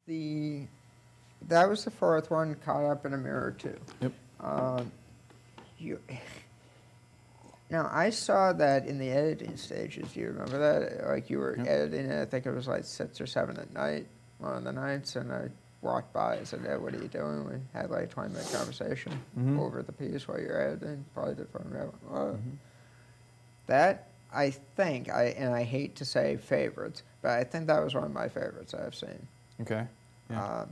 That was the fourth one, Caught Up in a Mirror too. Yep. You, now, I saw that in the editing stages. Do you remember that? Like, you were Yep. editing it, I think it was like 6 or 7 at night, one of the nights, and I walked by and said, hey, what are you doing? We had like a 20-minute conversation over the piece while you're editing. Probably the phone rap. That, I think, and I hate to say favorites, but I think that was one of my favorites I've seen. Okay. Yeah.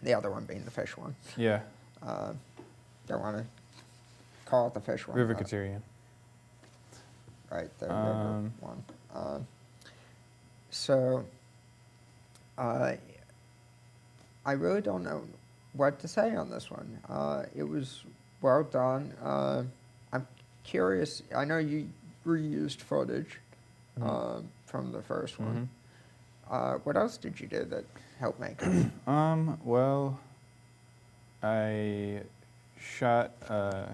The other one being the fish one. Yeah. Don't want to call it the fish one. River Couturier. Right, the river one. So, I really don't know what to say on this one. It was well done. I'm curious. I know you reused footage from the first one. What else did you do that helped make it? Well, I shot a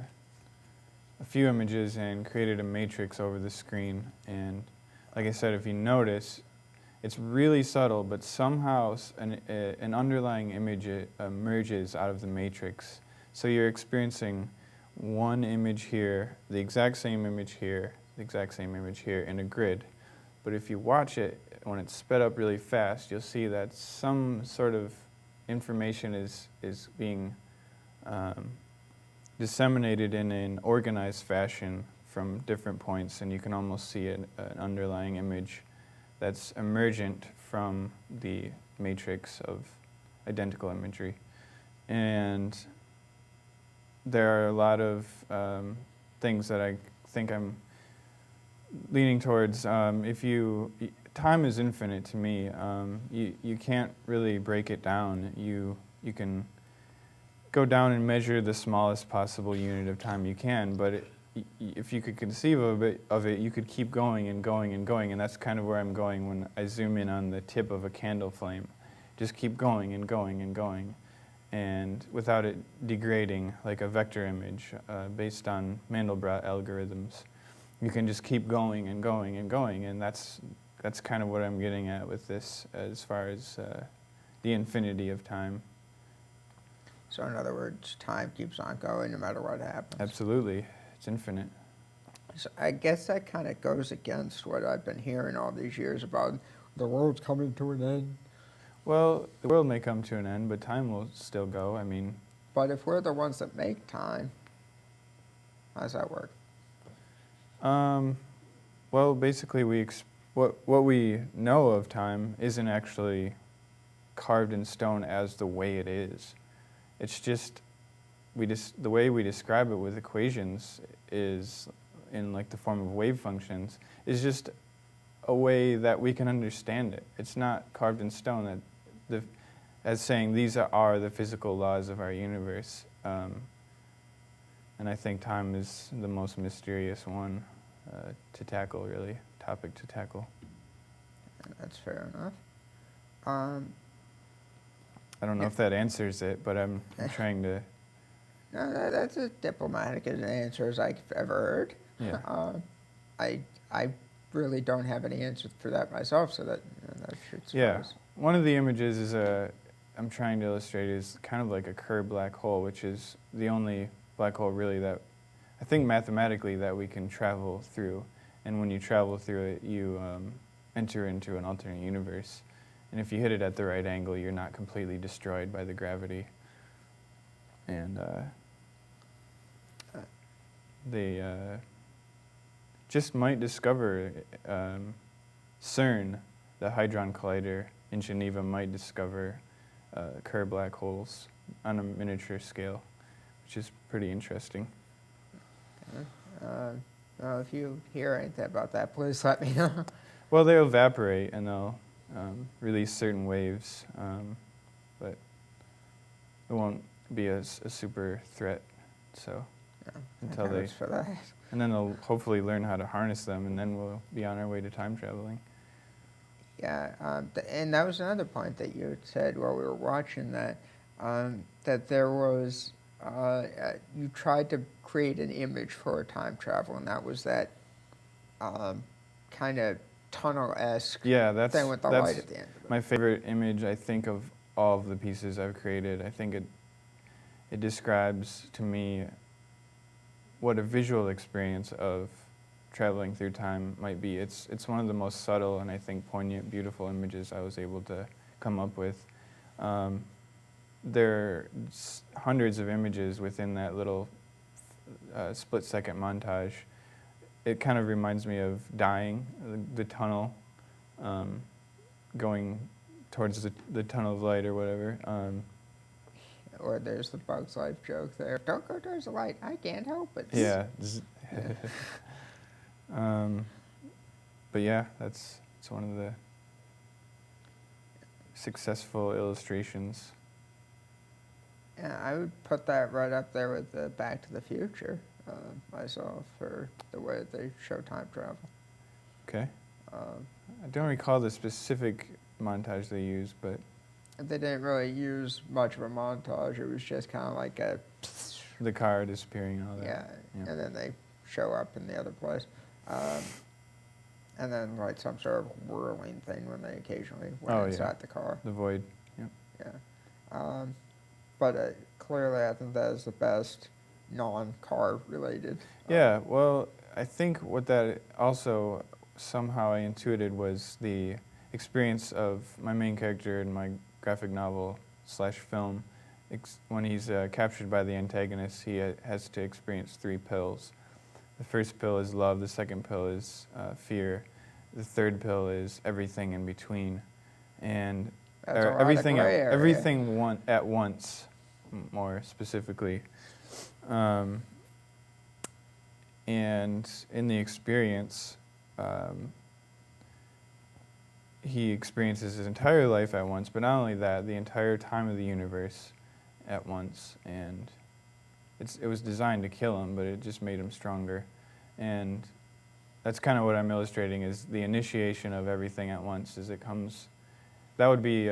few images and created a matrix over the screen. And like I said, if you notice, it's really subtle, but somehow an underlying image emerges out of the matrix. So you're experiencing one image here, the exact same image here, the exact same image here in a grid. But if you watch it, when it's sped up really fast, you'll see that some sort of information is being disseminated in an organized fashion from different points, and you can almost see an underlying image that's emergent from the matrix of identical imagery. And there are a lot of things that I think I'm leaning towards. Time is infinite to me. You can't really break it down. You can go down and measure the smallest possible unit of time you can, but if you could conceive of it, you could keep going and going and going, and that's kind of where I'm going when I zoom in on the tip of a candle flame. Just keep going and going and going, and without it degrading like a vector image based on Mandelbrot algorithms. You can just keep going and going and going, and that's kind of what I'm getting at with this as far as the infinity of time. So in other words, time keeps on going no matter what happens. Absolutely. It's infinite. So I guess that kind of goes against what I've been hearing all these years about the world's coming to an end. Well, the world may come to an end, but time will still go. I mean... But if we're the ones that make time, how does that work? Well, basically, what we know of time isn't actually carved in stone as the way it is. It's just the way we describe it with equations is in like the form of wave functions is just a way that we can understand it. It's not carved in stone as saying these are the physical laws of our universe. And I think time is the most mysterious one to tackle, really, topic to tackle. That's fair enough. I don't know if that answers it, but I'm trying to... No, that's as diplomatic an answer as I've ever heard. Yeah. I really don't have any answer for that myself, so that should suffice. Yeah. One of the images is I'm trying to illustrate is kind of like a Kerr black hole, which is the only black hole really that I think mathematically that we can travel through. And when you travel through it, you enter into an alternate universe. And if you hit it at the right angle, you're not completely destroyed by the gravity. And they just might discover, CERN, the Hadron Collider in Geneva, might discover Kerr black holes on a miniature scale, which is pretty interesting. If you hear anything about that, please let me know. Well, they'll evaporate and they'll release certain waves, but it won't be a super threat. So until they, for that. and then they'll hopefully learn how to harness them, and then we'll be on our way to time traveling. Yeah, and that was another point that you had said while we were watching that, that there was, you tried to create an image for a time travel, and that was that kind of tunnel-esque Yeah, thing with the light at the end of it. my favorite image, I think, of all of the pieces I've created. I think it describes to me what a visual experience of traveling through time might be. It's one of the most subtle and I think poignant, beautiful images I was able to come up with. There are hundreds of images within that little split-second montage. It kind of reminds me of dying, the tunnel, going towards the tunnel of light or whatever. Or there's the Bug's Life joke there. Don't go towards the light. I can't help it. Yeah. But yeah, it's one of the successful illustrations. Yeah, I would put that right up there with the Back to the Future myself, for the way that they show time travel. Okay. I don't recall the specific montage they used, but They didn't really use much of a montage. It was just kind of like a... the car disappearing and all that. Yeah, and then they show up in the other place. And then like some sort of whirling thing when they occasionally went inside the car. The void. Yep. Yeah. But clearly I think that is the best non-car related. Yeah, well, I think what that also somehow I intuited was the experience of my main character in my graphic novel / film. When he's captured by the antagonist, he has to experience 3 pills. The first pill is love, the second pill is fear, the third pill is everything in between. And everything at once, more specifically. And in the experience, he experiences his entire life at once, but not only that, the entire time of the universe at once. And it was designed to kill him, but it just made him stronger. And that's kind of what I'm illustrating, is the initiation of everything at once as it comes. That would be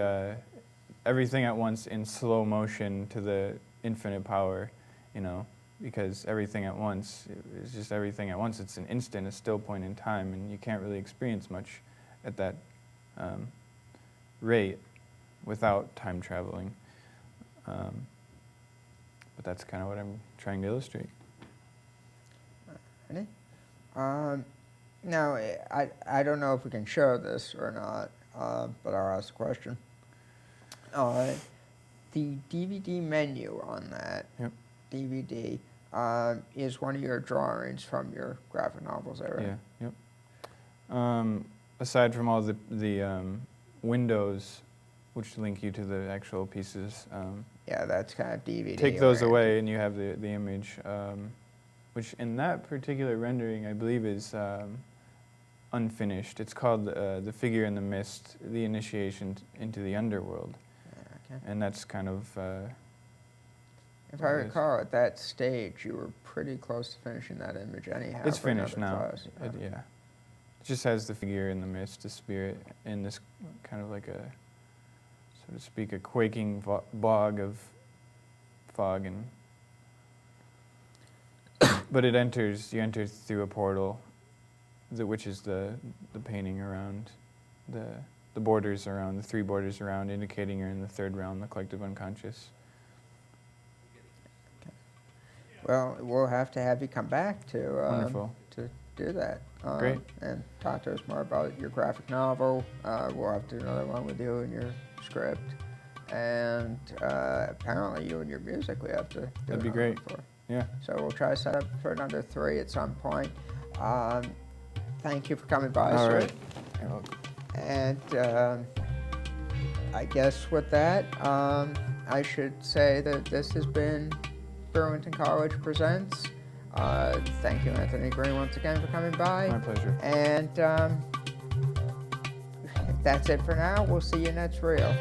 everything at once in slow motion to the infinite power, because everything at once is just everything at once. It's an instant, a still point in time, and you can't really experience much at that rate without time traveling. But that's kind of what I'm trying to illustrate. Ready? Now, I don't know if we can show this or not, but I'll ask the question. The DVD menu on that DVD is one of your drawings from your graphic novels, right? Yeah, yep. Aside from all the windows, which link you to the actual pieces. Yeah, that's kind of DVD. Take those away and you have the image, which in that particular rendering I believe is unfinished. It's called The Figure in the Mist, the initiation into the underworld. Okay. And that's kind of... if I recall, at that stage, you were pretty close to finishing that image anyhow. It's finished now. Class. Yeah. It just has the figure in the mist, the spirit, in this kind of like a, so to speak, a quaking bog of fog. But you enter through a portal, which is the painting around, the borders around, the 3 borders around, indicating you're in the 3rd realm, the collective unconscious. Okay. Well, we'll have to have you come back to do that. Great. And talk to us more about your graphic novel. We'll have to do another one with you and your script. And apparently you and your music we have to do. That'd be great. For. Yeah. So we'll try to set up for another 3 at some point. Thank you for coming by, All sir. right. You're welcome. And I guess with that, I should say that this has been Burlington College Presents. Thank you, Anthony Green, once again for coming by. My pleasure. And that's it for now. We'll see you next reel.